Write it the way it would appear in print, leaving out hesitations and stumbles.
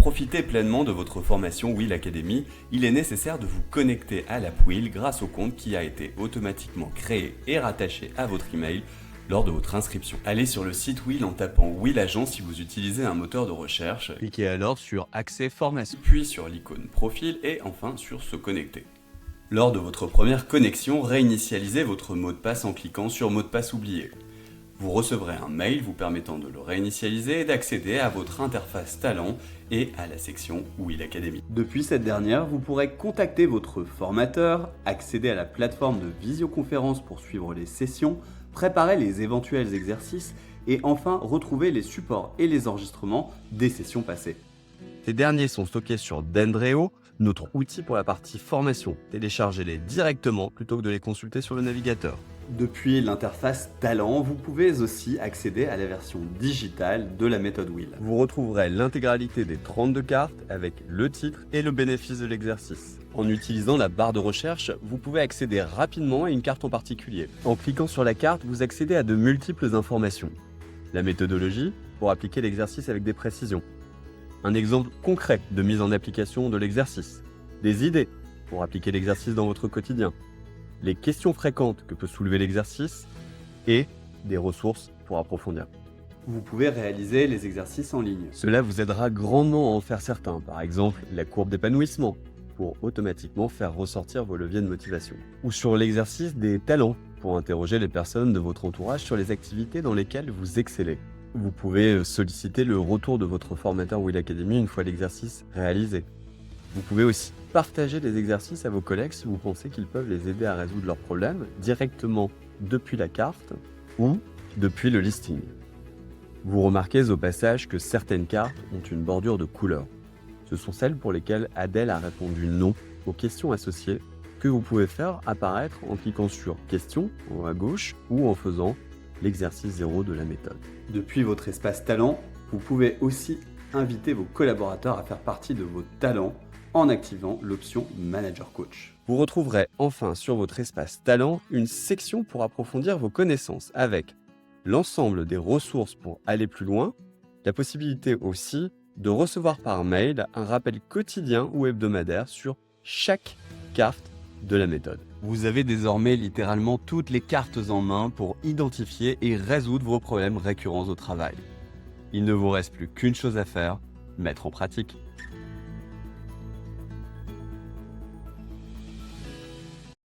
profiter pleinement de votre formation Will Academy, il est nécessaire de vous connecter à l'app Will grâce au compte qui a été automatiquement créé et rattaché à votre email lors de votre inscription. Allez sur le site Will en tapant Will Agent si vous utilisez un moteur de recherche. Cliquez alors sur Accès formation. Puis sur l'icône Profil et enfin sur Se connecter. Lors de votre première connexion, réinitialisez votre mot de passe en cliquant sur Mot de passe oublié. Vous recevrez un mail vous permettant de le réinitialiser et d'accéder à votre interface Talent et à la section Will Academy. Depuis cette dernière, vous pourrez contacter votre formateur, accéder à la plateforme de visioconférence pour suivre les sessions, préparer les éventuels exercices et enfin retrouver les supports et les enregistrements des sessions passées. Ces derniers sont stockés sur Dendreo, notre outil pour la partie formation. Téléchargez-les directement plutôt que de les consulter sur le navigateur. Depuis l'interface Talent, vous pouvez aussi accéder à la version digitale de la méthode Will. Vous retrouverez l'intégralité des 32 cartes avec le titre et le bénéfice de l'exercice. En utilisant la barre de recherche, vous pouvez accéder rapidement à une carte en particulier. En cliquant sur la carte, vous accédez à de multiples informations. La méthodologie, pour appliquer l'exercice avec des précisions. Un exemple concret de mise en application de l'exercice. Des idées, pour appliquer l'exercice dans votre quotidien. Les questions fréquentes que peut soulever l'exercice et des ressources pour approfondir. Vous pouvez réaliser les exercices en ligne. Cela vous aidera grandement à en faire certains, par exemple la courbe d'épanouissement, pour automatiquement faire ressortir vos leviers de motivation. Ou sur l'exercice des talents, pour interroger les personnes de votre entourage sur les activités dans lesquelles vous excellez. Vous pouvez solliciter le retour de votre formateur Will Academy une fois l'exercice réalisé. Vous pouvez aussi partager les exercices à vos collègues si vous pensez qu'ils peuvent les aider à résoudre leurs problèmes directement depuis la carte ou depuis le listing. Vous remarquez au passage que certaines cartes ont une bordure de couleur. Ce sont celles pour lesquelles Adèle a répondu non aux questions associées que vous pouvez faire apparaître en cliquant sur « Questions » en haut à gauche ou en faisant l'exercice 0 de la méthode. Depuis votre espace Talent, vous pouvez aussi inviter vos collaborateurs à faire partie de vos talents en activant l'option Manager Coach. Vous retrouverez enfin sur votre espace Talent une section pour approfondir vos connaissances avec l'ensemble des ressources pour aller plus loin, la possibilité aussi de recevoir par mail un rappel quotidien ou hebdomadaire sur chaque carte de la méthode. Vous avez désormais littéralement toutes les cartes en main pour identifier et résoudre vos problèmes récurrents au travail. Il ne vous reste plus qu'une chose à faire, mettre en pratique.